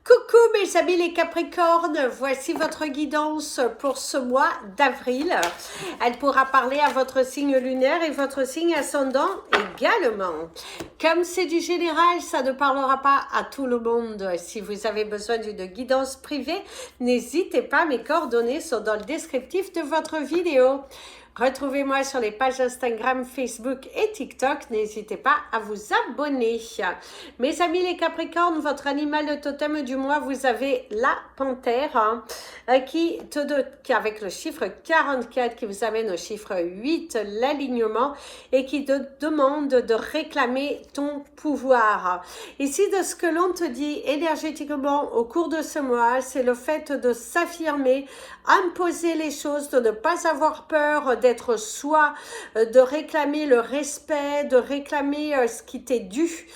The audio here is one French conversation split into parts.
Coucou mes amis les Capricornes, voici votre guidance pour ce mois d'avril. Elle pourra parler à votre signe lunaire et votre signe ascendant également. Comme c'est du général, ça ne parlera pas à tout le monde. Si vous avez besoin d'une guidance privée, n'hésitez pas, mes coordonnées sont dans le descriptif de votre vidéo. Retrouvez-moi sur les pages Instagram, Facebook et TikTok. N'hésitez pas à vous abonner. Mes amis les Capricornes, votre animal de totem du mois, vous avez la panthère qui avec le chiffre 44 qui vous amène au chiffre 8, l'alignement, et qui te demande de réclamer ton pouvoir. Ici, de ce que l'on te dit énergétiquement au cours de ce mois, c'est le fait de s'affirmer, imposer les choses, de ne pas avoir peur d'être soi, de réclamer le respect, de réclamer ce qui t'est dû.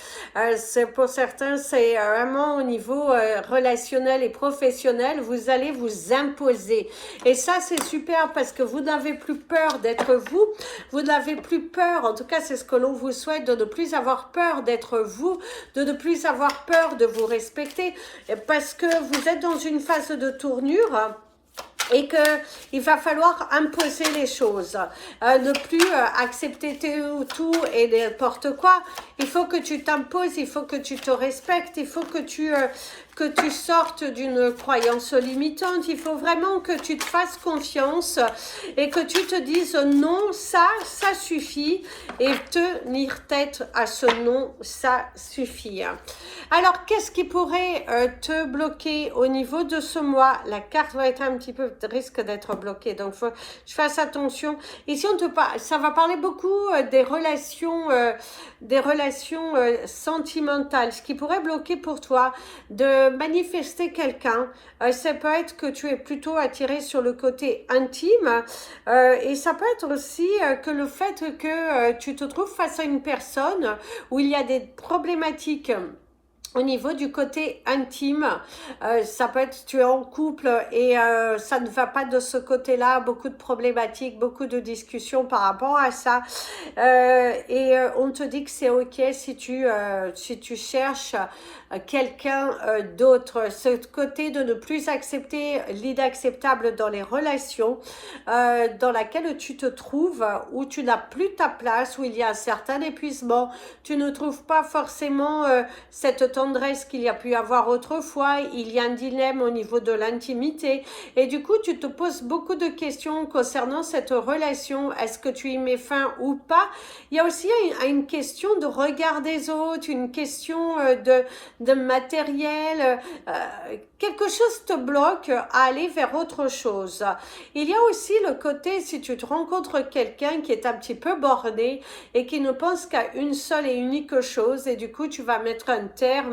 Pour certains, c'est vraiment au niveau relationnel et professionnel, vous allez vous imposer. Et ça, c'est super parce que vous n'avez plus peur d'être vous, vous n'avez plus peur, en tout cas, c'est ce que l'on vous souhaite, de ne plus avoir peur d'être vous, de ne plus avoir peur de vous respecter, parce que vous êtes dans une phase de tournure et qu'il va falloir imposer les choses, ne plus accepter tout et n'importe quoi. Il faut que tu t'imposes, il faut que tu te respectes, il faut que tu sortes d'une croyance limitante, il faut vraiment que tu te fasses confiance et que tu te dises non, ça suffit, et tenir tête à ce non, ça suffit. Alors, qu'est-ce qui pourrait te bloquer au niveau de ce mois? La carte va être un petit peu, risque d'être bloquée, donc faut que je fasse attention. Ici, ça va parler beaucoup des relations sentimentales, ce qui pourrait bloquer pour toi de manifester quelqu'un. Ça peut être que tu es plutôt attiré sur le côté intime, et ça peut être aussi que le fait que tu te trouves face à une personne où il y a des problématiques au niveau du côté intime. Ça peut être tu es en couple et ça ne va pas de ce côté-là, beaucoup de problématiques, beaucoup de discussions par rapport à ça, et on te dit que c'est ok si tu cherches quelqu'un d'autre. Ce côté de ne plus accepter l'inacceptable dans les relations dans laquelle tu te trouves, où tu n'as plus ta place, où il y a un certain épuisement, tu ne trouves pas forcément cette tendresse qu'il y a pu avoir autrefois, il y a un dilemme au niveau de l'intimité, et du coup tu te poses beaucoup de questions concernant cette relation. Est-ce que tu y mets fin ou pas? Il y a aussi une question de regard des autres, une question de matériel, quelque chose te bloque à aller vers autre chose. Il y a aussi le côté, si tu te rencontres quelqu'un qui est un petit peu borné et qui ne pense qu'à une seule et unique chose, et du coup tu vas mettre un terme,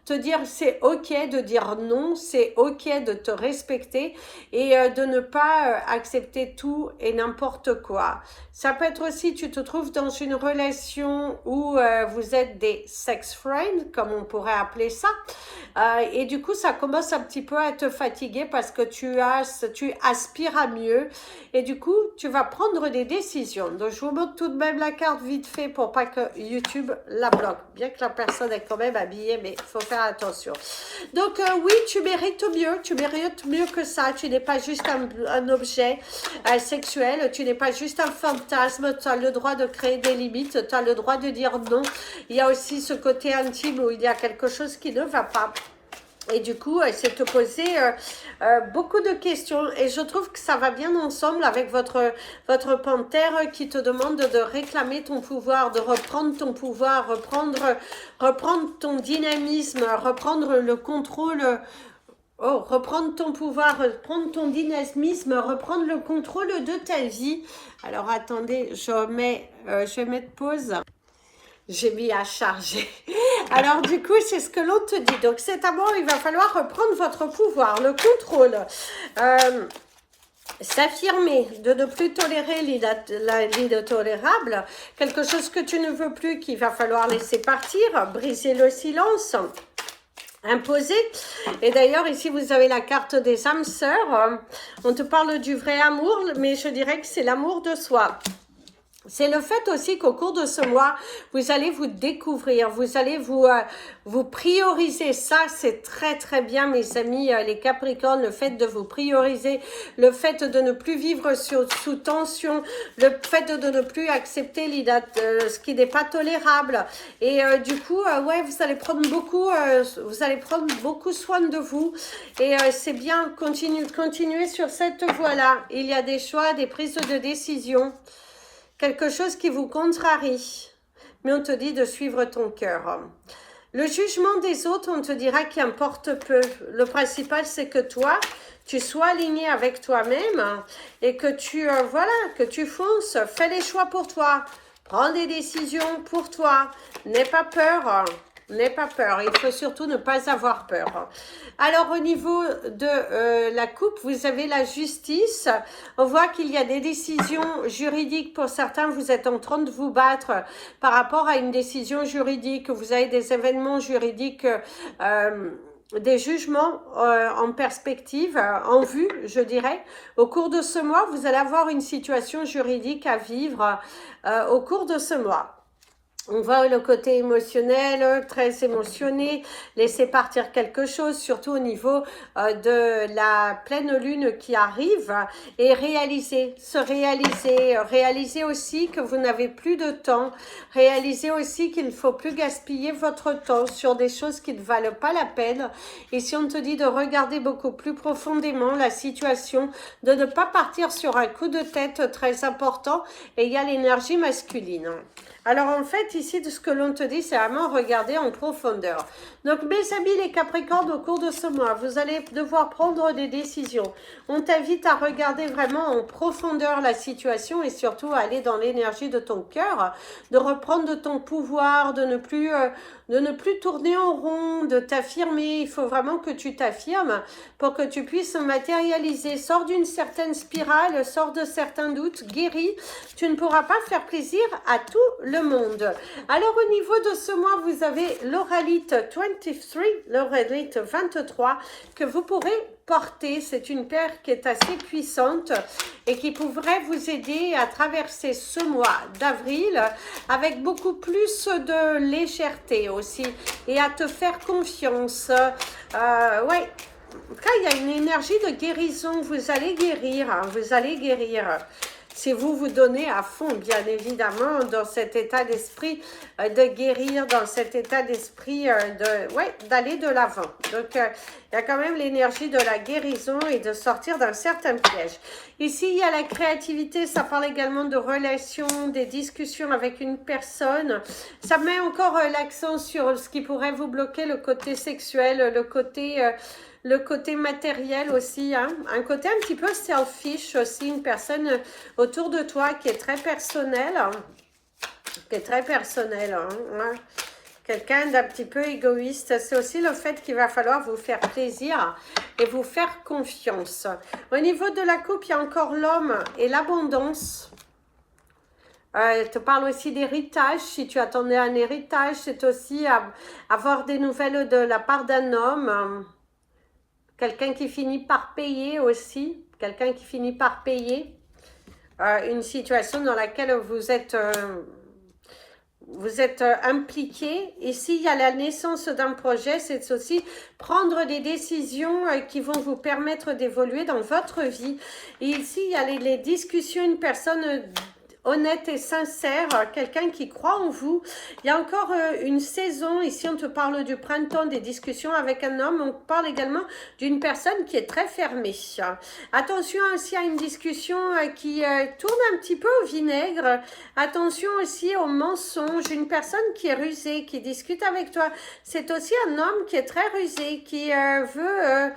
te dire c'est ok de dire non, c'est ok de te respecter et de ne pas accepter tout et n'importe quoi. Ça peut être aussi, tu te trouves dans une relation où vous êtes des sex friends, comme on pourrait appeler ça, et du coup ça commence un petit peu à te fatiguer parce que tu aspires à mieux, et du coup tu vas prendre des décisions. Donc je vous montre tout de même la carte vite fait pour pas que YouTube la bloque, bien que la personne est quand même habillée, mais il faut faire attention. Donc oui, tu mérites mieux que ça. Tu n'es pas juste un objet sexuel, tu n'es pas juste un fantasme, tu as le droit de créer des limites, tu as le droit de dire non. Il y a aussi ce côté intime où il y a quelque chose qui ne va pas. Et du coup, c'est te poser beaucoup de questions. Et je trouve que ça va bien ensemble avec votre panthère qui te demande de réclamer ton pouvoir, de reprendre ton pouvoir, reprendre ton dynamisme, reprendre le contrôle. Oh, reprendre ton pouvoir, reprendre ton dynamisme, reprendre le contrôle de ta vie. Alors attendez, je vais mettre pause. J'ai mis à charger. Alors du coup, c'est ce que l'on te dit. Donc c'est à moi, il va falloir reprendre votre pouvoir, le contrôle. S'affirmer, de ne plus tolérer l'intolérable, quelque chose que tu ne veux plus, qu'il va falloir laisser partir, briser le silence, imposer. Et d'ailleurs ici vous avez la carte des âmes sœurs. On te parle du vrai amour, mais je dirais que c'est l'amour de soi. C'est le fait aussi qu'au cours de ce mois, vous allez vous découvrir, vous allez vous prioriser. Ça, c'est très très bien, mes amis, les Capricornes, le fait de vous prioriser, le fait de ne plus vivre sous tension, le fait de ne plus accepter ce qui n'est pas tolérable. Et du coup, ouais, vous allez prendre beaucoup soin de vous. Et c'est bien, continuez sur cette voie-là. Il y a des choix, des prises de décision. Quelque chose qui vous contrarie, mais on te dit de suivre ton cœur. Le jugement des autres, on te dira qu'il importe peu. Le principal, c'est que toi, tu sois aligné avec toi-même et que que tu fonces. Fais les choix pour toi. Prends des décisions pour toi. N'aie pas peur. N'aie pas peur, il faut surtout ne pas avoir peur. Alors au niveau de la coupe, vous avez la justice. On voit qu'il y a des décisions juridiques. Pour certains, vous êtes en train de vous battre par rapport à une décision juridique. Vous avez des événements juridiques, des jugements en perspective, en vue, je dirais. Au cours de ce mois, vous allez avoir une situation juridique à vivre au cours de ce mois. On voit le côté émotionnel, très émotionné, laisser partir quelque chose, surtout au niveau de la pleine lune qui arrive, et réaliser aussi que vous n'avez plus de temps, réaliser aussi qu'il ne faut plus gaspiller votre temps sur des choses qui ne valent pas la peine. Et si on te dit de regarder beaucoup plus profondément la situation, de ne pas partir sur un coup de tête très important, et il y a l'énergie masculine. Alors en fait, ici, de ce que l'on te dit, c'est vraiment regarder en profondeur. Donc mes amis les Capricornes, au cours de ce mois, vous allez devoir prendre des décisions. On t'invite à regarder vraiment en profondeur la situation et surtout à aller dans l'énergie de ton cœur, de reprendre de ton pouvoir, de ne plus tourner en rond, de t'affirmer. Il faut vraiment que tu t'affirmes pour que tu puisses matérialiser. Sors d'une certaine spirale, sors de certains doutes, guéris. Tu ne pourras pas faire plaisir à tout le monde. Alors au niveau de ce mois, vous avez l'Oralite 23, l'Oralite 23 que vous pourrez porter. C'est une paire qui est assez puissante et qui pourrait vous aider à traverser ce mois d'avril avec beaucoup plus de légèreté aussi et à te faire confiance. Ouais. En tout cas, il y a une énergie de guérison. Vous allez guérir, hein, vous allez guérir. Si vous vous donnez à fond, bien évidemment, dans cet état d'esprit de guérir, dans cet état d'esprit d'aller de l'avant. Donc, il y a quand même l'énergie de la guérison et de sortir d'un certain piège. Ici, il y a la créativité, ça parle également de relations, des discussions avec une personne. Ça met encore l'accent sur ce qui pourrait vous bloquer, le côté sexuel, le côté matériel aussi, hein. Un côté un petit peu selfish aussi, une personne autour de toi qui est très personnelle, hein. Quelqu'un d'un petit peu égoïste. C'est aussi le fait qu'il va falloir vous faire plaisir et vous faire confiance. Au niveau de la coupe, il y a encore l'homme et l'abondance. Elle te parle aussi d'héritage, si tu attendais un héritage, c'est aussi avoir des nouvelles de la part d'un homme. Quelqu'un qui finit par payer aussi, quelqu'un qui finit par payer une situation dans laquelle vous êtes impliqué. Ici, il y a la naissance d'un projet, c'est aussi prendre des décisions qui vont vous permettre d'évoluer dans votre vie. Et ici, il y a les discussions, une personne honnête et sincère, quelqu'un qui croit en vous. Il y a encore une saison, ici on te parle du printemps, des discussions avec un homme, on parle également d'une personne qui est très fermée. Attention aussi à une discussion qui tourne un petit peu au vinaigre. Attention aussi aux mensonges, une personne qui est rusée, qui discute avec toi. C'est aussi un homme qui est très rusé, qui veut...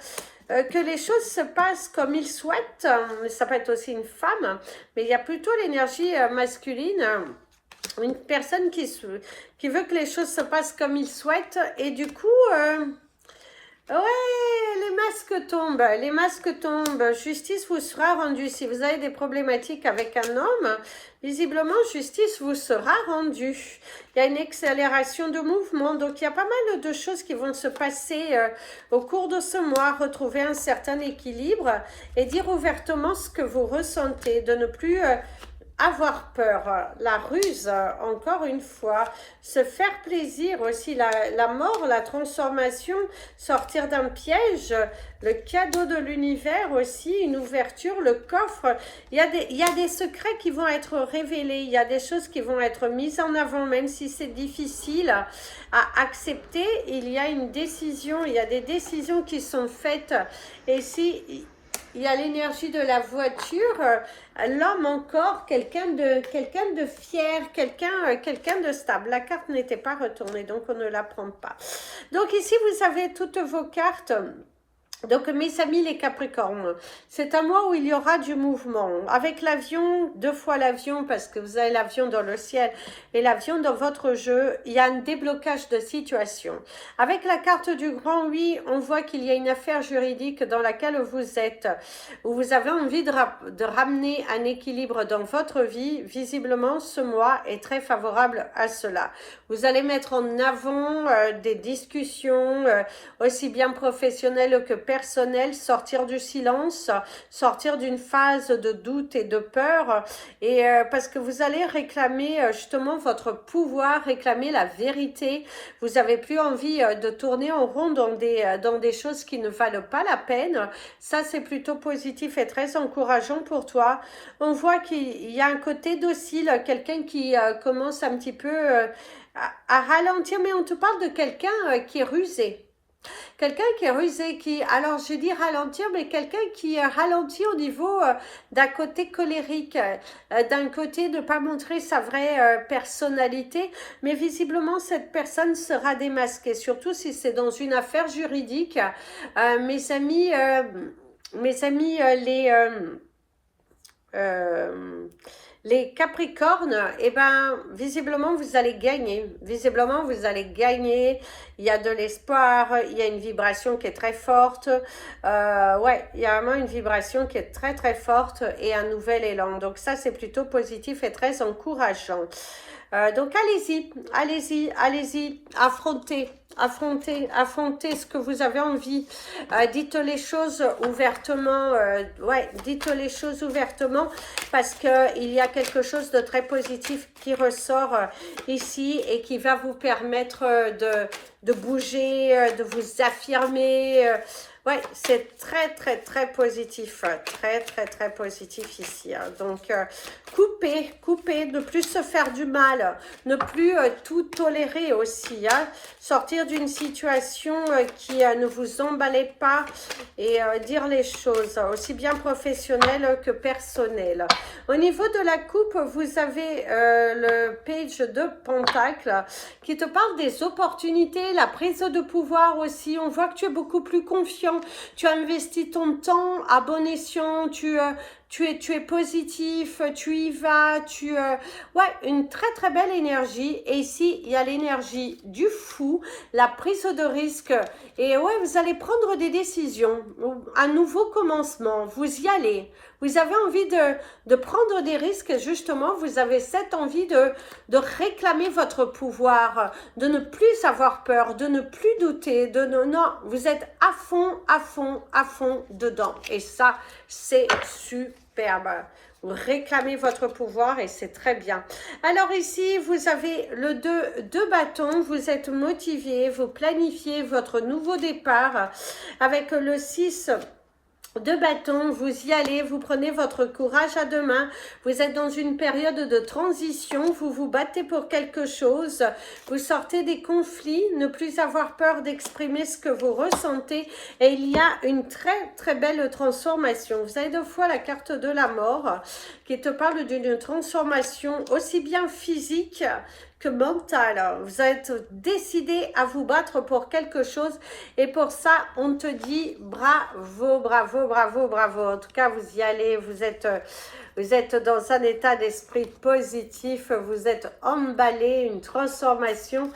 que les choses se passent comme il souhaite. Ça peut être aussi une femme, mais il y a plutôt l'énergie masculine. Une personne qui veut que les choses se passent comme il souhaite. Et du coup, ouais, les masques tombent. Justice vous sera rendue. Si vous avez des problématiques avec un homme, visiblement, justice vous sera rendue. Il y a une accélération de mouvement. Donc, il y a pas mal de choses qui vont se passer au cours de ce mois. Retrouver un certain équilibre et dire ouvertement ce que vous ressentez. De ne plus avoir peur, la ruse, encore une fois, se faire plaisir aussi, la mort, la transformation, sortir d'un piège, le cadeau de l'univers aussi, une ouverture, le coffre. Il y a des secrets qui vont être révélés, il y a des choses qui vont être mises en avant, même si c'est difficile à accepter. Il y a une décision, il y a des décisions qui sont faites. Et si il y a l'énergie de la voiture, l'homme encore, quelqu'un de fier, quelqu'un de stable. La carte n'était pas retournée, donc on ne la prend pas. Donc ici, vous avez toutes vos cartes. Donc mes amis les Capricornes, c'est un mois où il y aura du mouvement. Avec l'avion, 2 fois l'avion, parce que vous avez l'avion dans le ciel et l'avion dans votre jeu, il y a un déblocage de situation. Avec la carte du grand oui, on voit qu'il y a une affaire juridique dans laquelle vous êtes, où vous avez envie de ramener un équilibre dans votre vie. Visiblement, ce mois est très favorable à cela. Vous allez mettre en avant des discussions, aussi bien professionnelles que personnel, sortir du silence, sortir d'une phase de doute et de peur, et parce que vous allez réclamer justement votre pouvoir, réclamer la vérité. Vous n'avez plus envie de tourner en rond dans des choses qui ne valent pas la peine. Ça, c'est plutôt positif et très encourageant pour toi. On voit qu'il y a un côté docile, quelqu'un qui commence un petit peu à ralentir, mais on te parle de quelqu'un qui est rusé. Quelqu'un qui est rusé, alors je dis ralentir, mais quelqu'un qui ralentit au niveau d'un côté colérique, d'un côté de ne pas montrer sa vraie personnalité, mais visiblement cette personne sera démasquée, surtout si c'est dans une affaire juridique. Mes amis, les Capricornes, eh ben, visiblement, vous allez gagner. Visiblement, vous allez gagner. Il y a de l'espoir, il y a une vibration qui est très forte. Ouais, il y a vraiment une vibration qui est très, très forte et un nouvel élan. Donc ça, c'est plutôt positif et très encourageant. Donc allez-y, allez-y, allez-y, affrontez ce que vous avez envie. Dites les choses ouvertement, ouais, dites les choses ouvertement parce que il y a quelque chose de très positif qui ressort ici et qui va vous permettre de bouger, de vous affirmer. Ouais, c'est très, très, très positif. Très, très, très positif ici. Hein. Donc, coupez, ne plus se faire du mal. Ne plus tout tolérer aussi. Hein. Sortir d'une situation qui ne vous emballait pas et dire les choses, aussi bien professionnelles que personnelles. Au niveau de la coupe, vous avez le page de Pentacle qui te parle des opportunités, la prise de pouvoir aussi. On voit que tu es beaucoup plus confiant. Tu as investi ton temps à bon escient, tu es positif, tu y vas, ouais, une très très belle énergie. Et ici, il y a l'énergie du fou, la prise de risque. Et ouais, vous allez prendre des décisions, un nouveau commencement, vous y allez. Vous avez envie de prendre des risques, justement, vous avez cette envie de réclamer votre pouvoir, de ne plus avoir peur, de ne plus douter, non, vous êtes à fond dedans. Et ça, c'est superbe. Vous réclamez votre pouvoir et c'est très bien. Alors ici, vous avez le 2 bâtons, vous êtes motivé, vous planifiez votre nouveau départ avec le 6 de bâton, vous y allez, vous prenez votre courage à deux mains, vous êtes dans une période de transition, vous vous battez pour quelque chose, vous sortez des conflits, ne plus avoir peur d'exprimer ce que vous ressentez et il y a une très très belle transformation. Vous avez 2 fois la carte de la mort qui te parle d'une transformation aussi bien physique que mental. Vous êtes décidé à vous battre pour quelque chose et pour ça, on te dit bravo, bravo, bravo, bravo. En tout cas, vous y allez, vous êtes dans un état d'esprit positif, vous êtes emballé, une transformation.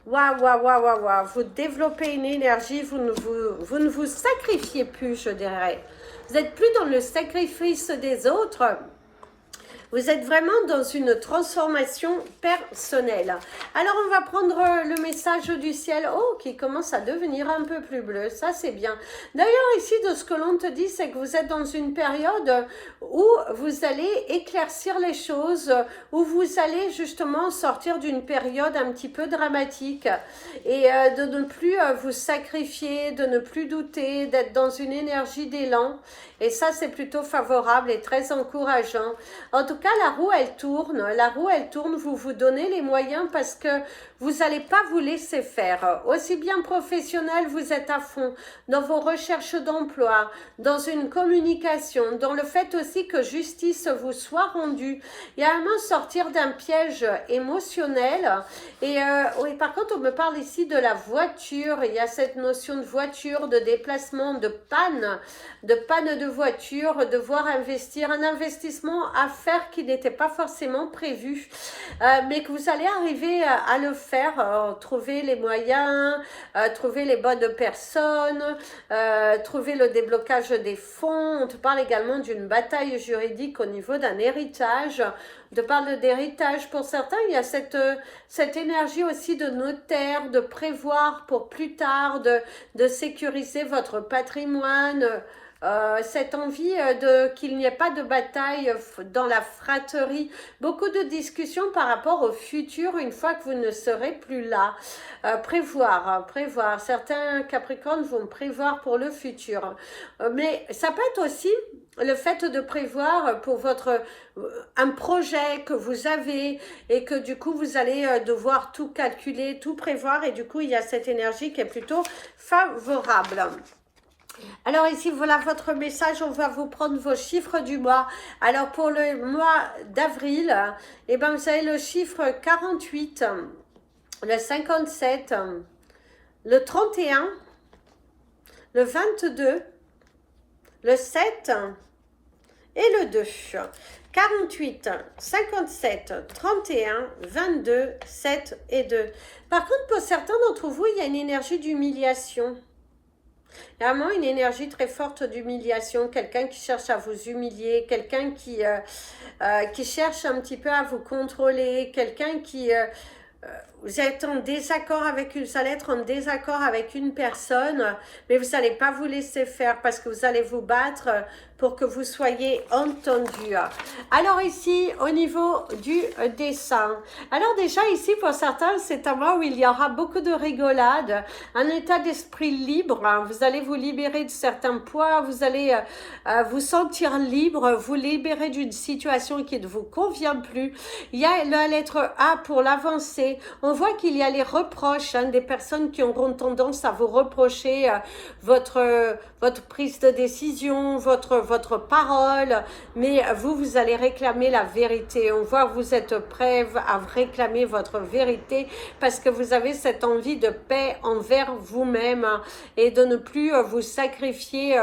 Waouh, waouh, waouh, waouh, waouh. Vous développez une énergie, vous ne vous sacrifiez plus, je dirais. Vous n'êtes plus dans le sacrifice des autres. Vous êtes vraiment dans une transformation personnelle. Alors, on va prendre le message du ciel. Oh, qui commence à devenir un peu plus bleu. Ça, c'est bien. D'ailleurs, ici, de ce que l'on te dit, c'est que vous êtes dans une période où vous allez éclaircir les choses, où vous allez justement sortir d'une période un petit peu dramatique et de ne plus vous sacrifier, de ne plus douter, d'être dans une énergie d'élan. Et ça, c'est plutôt favorable et très encourageant. En tout cas, la roue, elle tourne. La roue, elle tourne. Vous vous donnez les moyens parce que vous n'allez pas vous laisser faire. Aussi bien professionnel, vous êtes à fond dans vos recherches d'emploi, dans une communication, dans le fait aussi que justice vous soit rendue. Il y a vraiment sortir d'un piège émotionnel. Et oui, par contre, on me parle ici de la voiture. Il y a cette notion de voiture, de déplacement, de panne de voiture, devoir investir, un investissement à faire qui n'était pas forcément prévu, mais que vous allez arriver à le faire, trouver les moyens, trouver les bonnes personnes, trouver le déblocage des fonds. On te parle également d'une bataille juridique au niveau d'un héritage. On te parle d'héritage pour certains. Il y a cette énergie aussi de notaire, de prévoir pour plus tard, de sécuriser votre patrimoine. Cette envie qu'il n'y ait pas de bataille dans la fratrie, beaucoup de discussions par rapport au futur une fois que vous ne serez plus là. Prévoir. Certains Capricornes vont prévoir pour le futur. Mais ça peut être aussi le fait de prévoir pour un projet que vous avez et que du coup vous allez devoir tout calculer, tout prévoir et du coup il y a cette énergie qui est plutôt favorable. Alors ici, voilà votre message, on va vous prendre vos chiffres du mois. Alors pour le mois d'avril, eh ben, vous avez le chiffre 48, le 57, le 31, le 22, le 7 et le 2. 48, 57, 31, 22, 7 et 2. Par contre, pour certains d'entre vous, il y a une énergie d'humiliation. Il y a vraiment une énergie très forte d'humiliation, quelqu'un qui cherche à vous humilier, quelqu'un qui cherche un petit peu à vous contrôler, quelqu'un qui... vous êtes en désaccord vous allez être en désaccord avec une personne, mais vous n'allez pas vous laisser faire parce que vous allez vous battre pour que vous soyez entendu. Alors ici, au niveau du dessin, alors déjà ici pour certains, c'est un mois où il y aura beaucoup de rigolade, un état d'esprit libre, vous allez vous libérer de certains poids, vous allez vous sentir libre, vous libérer d'une situation qui ne vous convient plus. Il y a la lettre A pour l'avancée. On voit qu'il y a les reproches des personnes qui auront tendance à vous reprocher votre prise de décision, votre parole, mais vous allez réclamer la vérité. On voit que vous êtes prêt à réclamer votre vérité parce que vous avez cette envie de paix envers vous-même et de ne plus vous sacrifier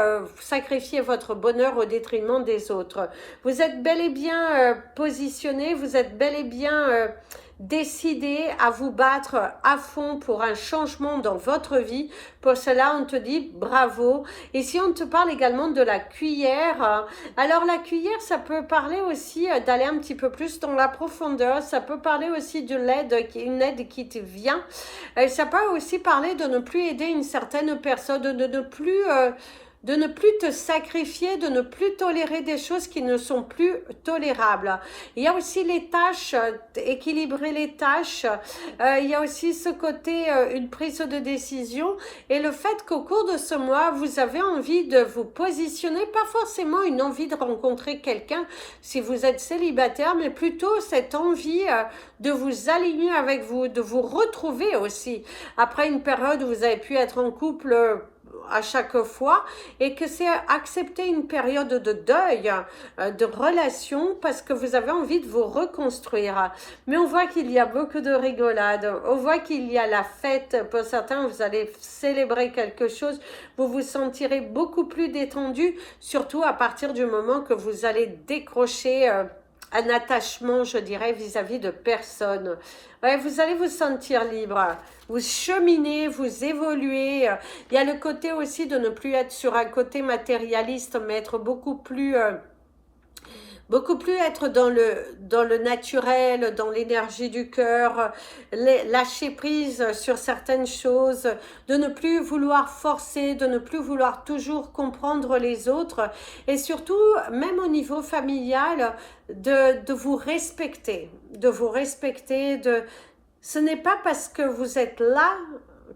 votre bonheur au détriment des autres. Vous êtes bel et bien positionné, vous êtes bel et bien... décidez à vous battre à fond pour un changement dans votre vie. Pour cela, on te dit bravo. Ici, on te parle également de la cuillère. Alors, la cuillère, ça peut parler aussi d'aller un petit peu plus dans la profondeur. Ça peut parler aussi de une aide qui te vient. Ça peut aussi parler de ne plus aider une certaine personne, de ne plus te sacrifier, de ne plus tolérer des choses qui ne sont plus tolérables. Il y a aussi les tâches, équilibrer les tâches. Il y a aussi ce côté, une prise de décision et le fait qu'au cours de ce mois, vous avez envie de vous positionner, pas forcément une envie de rencontrer quelqu'un si vous êtes célibataire, mais plutôt cette envie de vous aligner avec vous, de vous retrouver aussi. Après une période où vous avez pu être en couple à chaque fois et que c'est accepter une période de deuil, de relation parce que vous avez envie de vous reconstruire. Mais on voit qu'il y a beaucoup de rigolade, on voit qu'il y a la fête. Pour certains, vous allez célébrer quelque chose, vous vous sentirez beaucoup plus détendu, surtout à partir du moment que vous allez décrocher un attachement, je dirais, vis-à-vis de personnes. Ouais, vous allez vous sentir libre, vous cheminez, vous évoluez. Il y a le côté aussi de ne plus être sur un côté matérialiste, mais être beaucoup plus beaucoup plus être dans le naturel, dans l'énergie du cœur, lâcher prise sur certaines choses, de ne plus vouloir forcer, de ne plus vouloir toujours comprendre les autres et surtout, même au niveau familial, de vous respecter, ce n'est pas parce que vous êtes là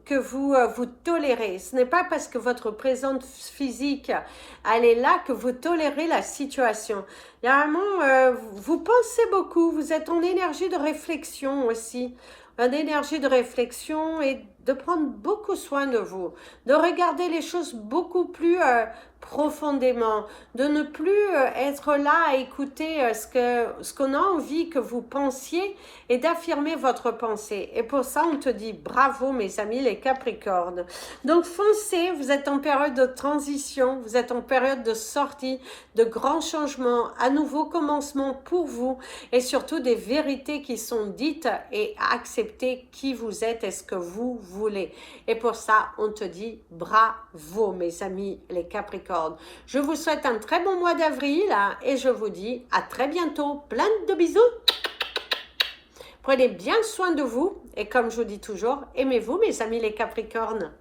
que vous vous tolérez. Ce n'est pas parce que votre présence physique, elle est là que vous tolérez la situation. Il y a vraiment, vous pensez beaucoup, vous êtes en énergie de réflexion aussi. Une énergie de réflexion et de prendre beaucoup soin de vous, de regarder les choses beaucoup plus profondément, de ne plus être là à écouter ce qu'on a envie que vous pensiez et d'affirmer votre pensée. Et pour ça, on te dit bravo mes amis les Capricornes. Donc foncez, vous êtes en période de transition, vous êtes en période de sortie, de grands changements, à nouveau commencement pour vous et surtout des vérités qui sont dites et acceptez qui vous êtes et ce que vous voulez. Et pour ça, on te dit bravo mes amis les Capricornes. Je vous souhaite un très bon mois d'avril et je vous dis à très bientôt. Plein de bisous. Prenez bien soin de vous et comme je vous dis toujours, aimez-vous mes amis les Capricornes.